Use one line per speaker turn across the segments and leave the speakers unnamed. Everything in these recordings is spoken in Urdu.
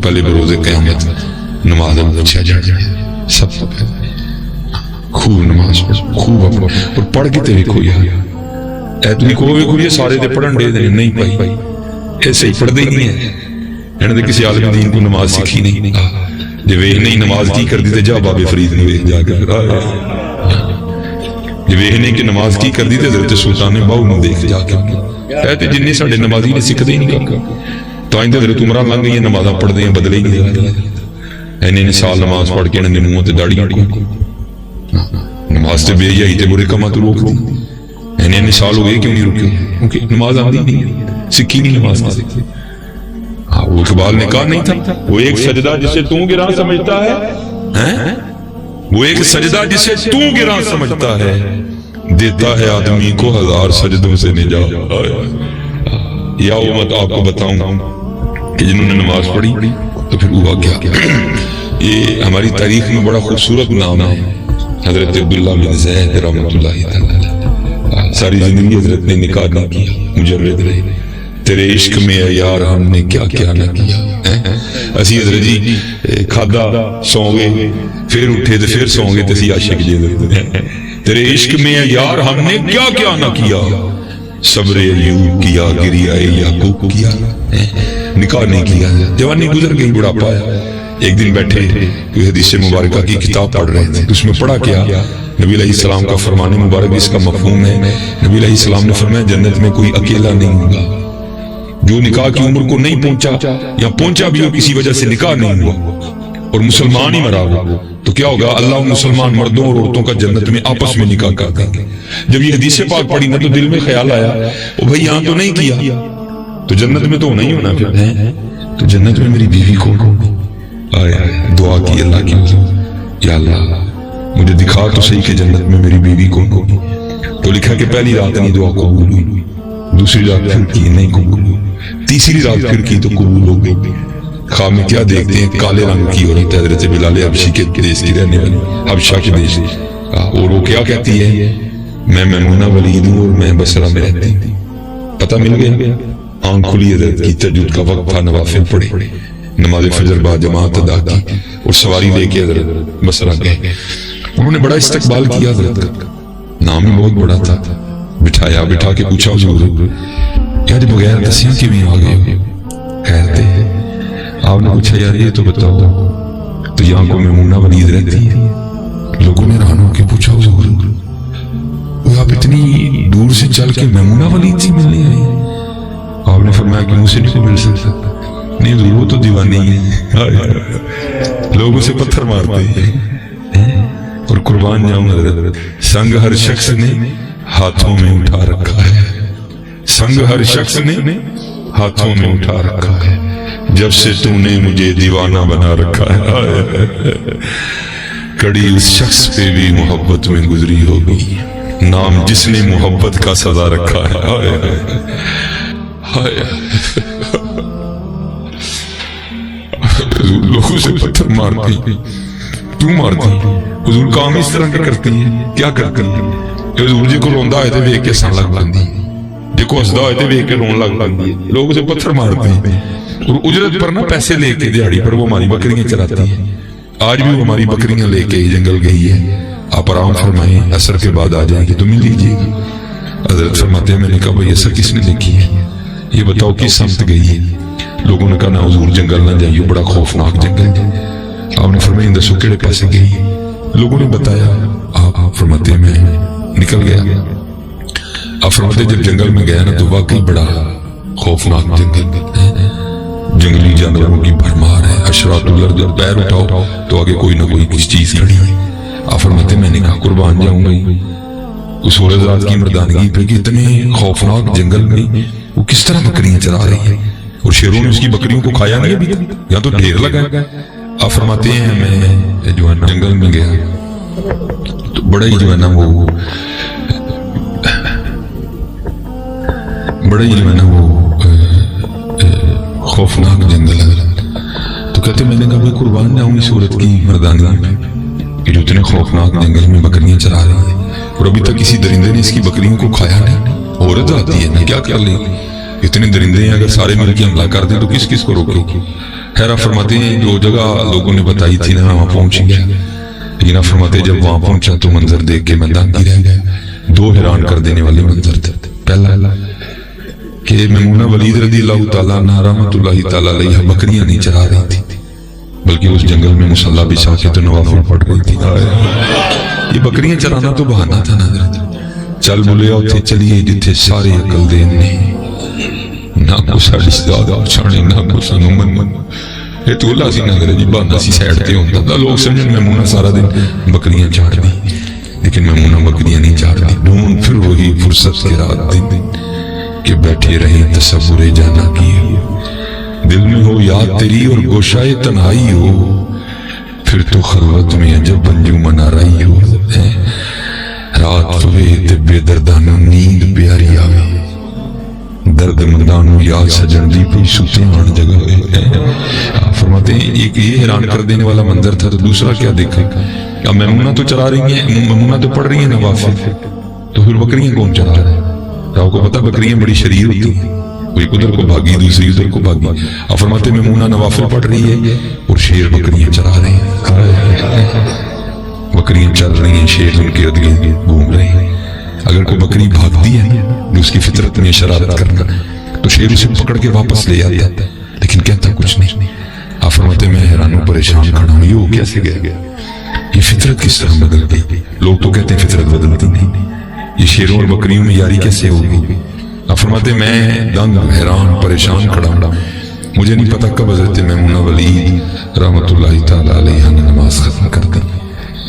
پہلے بروز قیامت نماز پوچھا جائے سب سے پہلے خوب نماز پڑھ خوب اور پڑھ کے تے ویکھو یار اے تسی کہو ویکھو یہ سارے تے پڑھن دے نہیں پائی ایسے ہی پڑھدے ہی نہیں ہے انہاں نے کسی عالم دین کو نماز سکھی نہیں جے ویکھ نہیں نماز کی کر دی تے جا بابے فرید نے ویکھ جا کے جے ویکھ نہیں کہ نماز کی کر دی تے حضرت سلطان باہو نے دیکھ جا کے اے تے جننے ساڈے نمازی نے سکھدے ہی نہیں تو آئندہ حضرت عمرہ لنگ گئی نمازاں پڑھدے ہیں بدلے ہی نہیں جا انہیں سال نماز پڑھ کے انہوں نے منہ تے داڑھی کو نماز تے بے حیائی تے برے کماں تو روک دی انہیں سال ہو گئے کیوں نہیں رکے کیونکہ نماز آندی نہیں سکھی نہیں نماز کی وہ اقبال نے کہا نہیں تھا وہ ایک سجدہ جسے تو گراں سمجھتا ہے وہ ایک سجدہ جسے تو گراں سمجھتا ہے دیتا ہے آدمی کو ہزار سجدوں سے نجات یا امت آپ کو بتاؤں کہ جنہوں نے نماز پڑھی تو پھر ہوا کیا یہ ہماری تاریخ میں بڑا خوبصورت نام ہے حضرت عبداللہ بن زید رحمۃ اللہ تعالی ساری زندگی حضرت نے نکاح نہ کیا مجرد رہے تیرے عشق میں ہے یار ہم نے کیا کیا نہ کیا اسی حضرت جی کھادا سو گئے پھر اٹھے تو پھر سو گئے تسی عاشق جی تیرے عشق میں ہے یار ہم نے کیا کیا نہ کیا صبر ایوب کیا گریہ یعقوب کیا نکاح نہیں کیا جوانی گزر گئی بڑھاپا آیا ایک دن بیٹھے کوئی حدیث مبارکہ کی کتاب پڑھ رہے تھے اس میں پڑھا کیا نبی علیہ السلام کا فرمان مبارک اس کا مفہوم ہے نبی علیہ السلام نے فرمایا جنت میں کوئی اکیلا نہیں ہوگا جو نکاح کی عمر کو نہیں پہنچا یا پہنچا بھی ہو کسی وجہ سے نکاح نہیں ہوا اور مسلمان ہی مرا ہوا تو کیا ہوگا اللہ مسلمان مردوں اور عورتوں کا جنت میں آپس میں نکاح کر دیں گے جب یہ حدیث پاک پڑھی نا تو دل میں خیال آیا او بھائی یہاں تو نہیں کیا تو جنت میں تو نہیں ہونا پھر تو جنت میں میری بیوی کون ہوگی دعا کی اللہ کی یا اللہ مجھے دکھا تو صحیح کہ جنت میں میری بیوی کون ہوگی تو لکھا کہ پہلی رات نہیں دعا قبول ہوئی دوسری رات پھر کی نہیں قبول ہوئی تیسری رات پھر کی تو قبول ہو گئی خواب میں کیا دیکھتے ہیں کالے رنگ کی عورت حضرت بلال حبشی کے دیش کی رہنے والی حبشہ کے دیش اور وہ کیا کہتی ہے میں میمونہ ولید ہوں اور میں بصرہ میں رہتی ہوں پتہ مل گیا آنکھ کھلی حضرت کی تہجد کا وقت تھا نوافل پڑھے نماز فجر با جماعت ادا کی اور سواری لے کے حضرت بصرہ گئے انہوں نے بڑا استقبال کیا حضرت کا نام ہی بہت بڑا تھا بٹھایا بٹھا کے پوچھا حضور یار بغیر دسیاں کی بھی آگئے خیر تھے آپ نے پوچھا یار یہ تو بتاؤ تو یہاں کو میمونہ ولید رہتی ہے لوگوں نے رہن ہو کے پوچھا حضور آپ اتنی دور سے چل کے میمونہ ولید سے ملنے آئے آپ نے فرمایا کہ مجھ سے نہیں مل سکتا نہیں حضور وہ تو دیوانی ہے لوگوں سے پتھر مارتے ہیں اور قربان جاؤں حضرت سنگ ہر شخص نے ہاتھوں میں اٹھا رکھا ہے سنگ ہر شخص نے ہاتھوں میں اٹھا رکھا ہے جب سے تو نے مجھے دیوانہ بنا رکھا ہے کڑی اس شخص پہ بھی محبت میں گزری ہوگی نام جس نے محبت کا سزا رکھا ہے لوگوں سے پتھر مارتی کیوں مارتی حضور کام اس طرح کا کرتی ہے کیا کرتی ہے حضور جی کو روندہ آئے تھے ویک کے سان لگ بندی جی کو ہسدہ آئے تھے ویک کے رون لگ بندی لوگوں سے پتھر مارتی ہیں اور اجرت پر نا پیسے لے کے دیہڑی پر وہ ہماری بکریاں چلاتی ہیں آج بھی وہ ہماری بکریاں لے کے جنگل گئی ہے آپ آرام فرمائیں عصر کے بعد آ جائیں گے تو مل لیجیے گی حضرت فرماتے ہیں میں نے کہا بھائی عصر کس نے دیکھی ہے یہ بتاؤ کس سمت گئی ہے لوگوں نے کہا نا حضور جنگل نہ جائیے بڑا خوفناک جنگل ہے آپ نے فرمایا دسو کیڑے پاسے گئی لوگوں نے بتایا آپ فرماتے ہیں میں نکل گیا آپ فرماتے جب جنگل میں گیا نا تو واقعی بڑا خوفناک جنگل جنگلی جانوروں کی بھرمار ہے حشرات الارض پیر اٹھاؤ تو آگے کوئی نہ کوئی کس چیز کھڑی ہے آپ فرماتے ہیں میں نے کہا قربان جاؤں گی اس عورت ذات کی مردانگی پہ کہ اتنے خوفناک جنگل میں وہ کس طرح بکریاں چلا رہی ہیں اور شیروں نے اس کی بکریوں کو کھایا نہیں ابھی تک یا تو ڈھیر لگا آپ فرماتے ہیں میں جو ہے جنگل میں گیا تو بڑا ہی جو ہے نا وہ بڑا ہی جو ہے نا وہ خوفناک جنگل ہے تو کہتے میں نے کہا بھائی قربان جاؤں اس عورت کی مردانگی میں کہ جو اتنے خوفناک جنگل میں بکریاں چلا رہی ہیں اور ابھی تک کسی درندے نے اس کی بکریوں کو کھایا نہیں عورت آتی ہے نا کیا کر لیں اتنے درندے ہیں اگر سارے مل کے حملہ کر دیں تو کس کس کو روکے خیر فرماتے ہیں جو جگہ لوگوں نے بتائی تھی نا وہاں پہنچ گیا، لیکن آپ فرماتے ہیں جب وہاں پہنچا تو منظر دیکھ کے میں دنگ رہ گیا۔ دو حیران کر دینے والے منظر تھے۔ پہلا کہ میمونہ ولید رضی اللہ تعالیٰ عنہ رحمۃ اللہ تعالیٰ علیہ بکریاں نہیں چرا رہی تھی، بلکہ اس جنگل میں مصلی بچھا کے تو نوافل پڑھ رہی تھی۔ یہ بکریاں چرانا تو بہانہ تھا نا، چل بولے اوتھے چلیے جتھے سارے عقل دین نے، نہ کو ساڑی سدادہ چھانے نہ کو سانو من یہ تو اللہ سی نگر جی بہانہ سی سیڑتے ہوتا تھا۔ لوگ سمجھیں میمونہ سارا دن بکریاں چاڑ دی، لیکن میمونہ بکریاں نہیں چاڑ دی۔ ڈھونڈ پھر وہی فرصت کے رات دن کہ بیٹھے رہے تصور جانا کیے، دل میں ہو یاد تیری اور گوشائے تنہائی ہو، پھر تو خلوت میں عجب بنجو منا رہی ہو۔ رات ہوئے تے بے دردانو نیند پیاری آوے، درد مندانو یا سجن دی پی سوتے آن جگہ ہوئے۔ آپ فرماتے ہیں ایک یہ حیران کر دینے والا منظر تھا، تو دوسرا کیا دیکھا کہ میمونہ تو چرا رہی ہیں، میمونہ تو پڑھ رہی ہیں نوافل، تو پھر بکریاں کون چرا رہے ہیں؟ آپ کو پتا بکریاں بڑی شریر ہوتی ہیں، کوئی ادھر کو بھاگی دوسری ادھر کو بھاگی۔ آپ فرماتے میمونہ نوافل پڑھ رہی ہے اور شیر بکریاں چرا رہے ہیں، بکریاں چل رہی ہیں، شیر ان کے ارد گرد گھوم رہے ہیں۔ اگر کوئی بکری بھاگتی ہے جو اس کی فطرت میں شرارت کرنا، تو شیر اسے پکڑ کے واپس لے آتا ہے، لیکن کہتا کچھ نہیں۔ آپ فرماتے میں حیران ہوں، پریشان کھڑا ہوں، یہ ہو کیسے گیا؟ یہ فطرت کس طرح بدل گئی؟ لوگ تو کہتے ہیں فطرت بدلتی نہیں، یہ شیروں اور بکریوں میں یاری کیسے ہوگی؟ آپ فرماتے میں دنگ حیران پریشان کھڑا ہوں، مجھے نہیں پتا کب حضرت میمونہ ولید رحمۃ اللہ تعالیٰ علیہ نے نماز ختم کر دی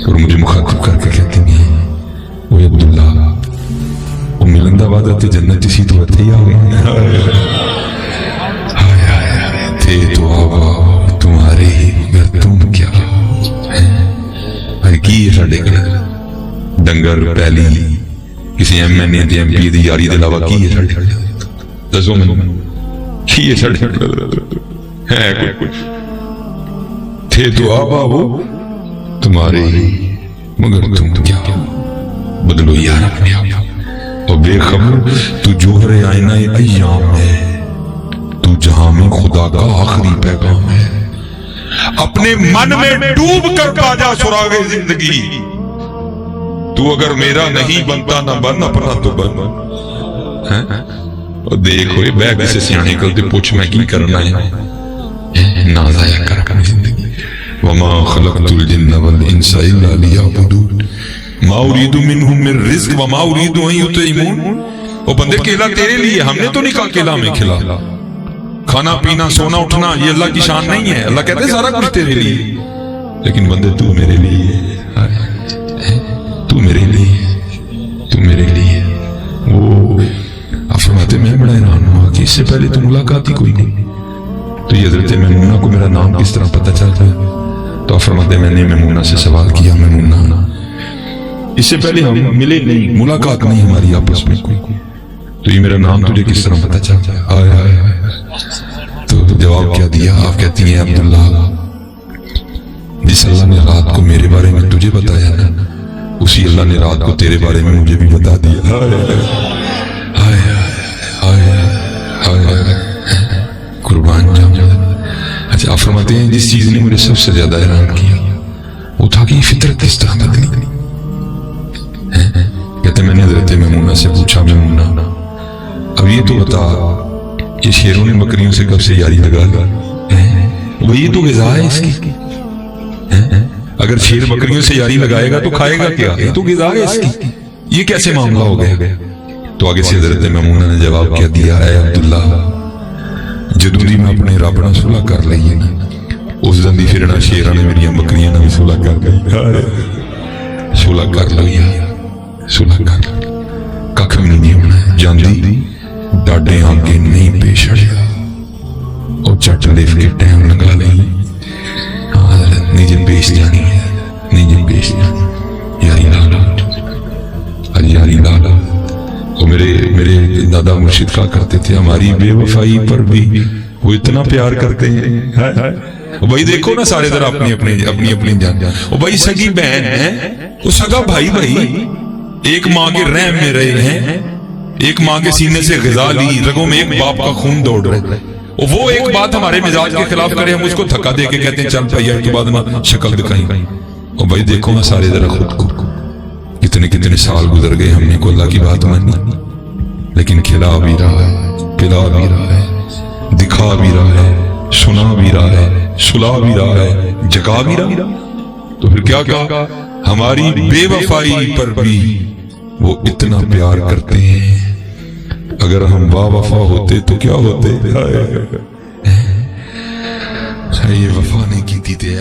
اور مجھے مخاطب کر کے کہتے ہیں وہ عبداللہ وہ ملندہ وعدہ تے جنت اسی تو ہتھے ہی آگئے تھے تو آبا تمہارے ہی مگر تم کیا ہے کی ہے ساڑے گھر ڈنگر پہلی کسی ایم این اے دی ایم پی دی یاری دے علاوہ کی ہے ساڑے گھر دسو میں کی ہے ساڑے گھر ہے کوئی کچھ تھے تو آبا وہ تمہارے ہی مگر تم کیا بدلو یار اپنے آپ اور بے خبر تو جوہر آئینہ ایام ہے، تو جہاں میں خدا کا آخری پیغام ہے، اپنے من میں ڈوب کر پا جا سراغ زندگی، تو اگر میرا نہیں بنتا نہ بن اپنا تو بن۔ اور دیکھو یہ بے کسی سیانے کلتے پوچھ میں کی کرنا ہے، نازایا کر کر زندگی۔ وما خلقت الجن والانس الا لیعبدون ما اريد منهم من رزق وما اريد ان يطعمون۔ وہ بندے کھلا تیرے لیے، ہم نے تو نہیں کہا کھلا میں کھلا، کھانا پینا سونا اٹھنا یہ اللہ کی شان نہیں ہے، اللہ کہتے ہیں سارا کچھ تیرے لیے، لیکن بندے تو میرے لیے، تو میرے لیے، تو میرے لیے۔ وہ آپ فرماتے میں بڑا حیران ہوا کہ اس سے پہلے تو ملاقات ہی کوئی نہیں، تو یہ حضرت میمونہ کو میرا نام کس طرح پتہ چلتا ہے؟ تو آپ فرماتے میں نے میمونہ سے سوال کیا، میمونہ اس سے پہلے ہم ملے نہیں، ملاقات نہیں ہماری آپس میں کوئی، تو یہ میرا نام تجھے کس طرح پتہ چلتا ہے؟ آئے آئے آئے۔ تو جواب کیا دیا؟ آپ کہتی ہیں عبداللہ جس اللہ نے رات کو میرے بارے میں تجھے بتایا نا، اسی اللہ نے رات کو تیرے بارے میں مجھے بھی بتا دیا۔ آئے آئے آئے آئے قربان جاؤں۔ اچھا آپ فرماتے ہیں جس چیز نے مجھے سب سے زیادہ حیران کیا وہ تھا کہ یہ فطرت کس طرح بدلی۔ کہتے میں نے حضرت میمونہ سے پوچھا، میمونہ اب یہ تو بتا یہ شیروں نے بکریوں سے کب سے یاری لگا لی؟ وہ یہ تو غذا ہے اس کی، اگر شیر بکریوں سے یاری لگائے گا تو کھائے گا کیا؟ یہ تو غذا ہے اس کی، یہ کیسے معاملہ ہو گیا؟ تو آگے سے حضرت میمونہ نے جواب کیا دیا، اے عبداللہ جدوں دی میں اپنے رب نال صلح کر لئی ہے نا، اس دن دی پھرنا شیراں نے میریاں بکریاں نال صلح کر لئی، صلح کر لئی، صلح کر ککھ بھی نہیں ہونا جاندی ڈاڈے آگے نہیں پیش اڑیا اور چٹ لیف کے ٹائم لگا لئی، حضرت نیجے پیش جانی ہے، نیجے پیش جانی یاری لالا یاری لالا۔ اور میرے دادا مرشد کہا کرتے تھے ہماری بے وفائی پر بھی وہ اتنا پیار کرتے ہیں۔ بھائی دیکھو نا سارے در اپنی اپنی جان، وہ بھائی سگی بہن ہے، وہ سگا بھائی ایک ماں کے رحم میں رہے ہیں، ایک ماں کے سینے سے غذا لی، رگوں میں ایک باپ کا خون دوڑ رہے، وہ ایک بات ہمارے مزاج کے خلاف کرے ہم اس کو دھکا دے کے کہتے ہیں چل بھیا کے بعد نہ شکل دکھائیں. اور بھائی دیکھو نا سارے ذرا خود کو, کتنے سال گزر گئے ہم نے کو اللہ کی بات مانی, لیکن کھلا بھی رہا ہے, پلا بھی رہا ہے, دکھا بھی رہا ہے, سنا بھی رہا ہے, سلا بھی رہا ہے, جگا بھی رہا ہے. تو پھر کیا کہا, ہماری بے وفائی پر بھی وہ اتنا پیار کرتے ہیں. اگر ہم با وفا ہوتے تو کیا ہوتے, یہ وفا نہیں کی تھی.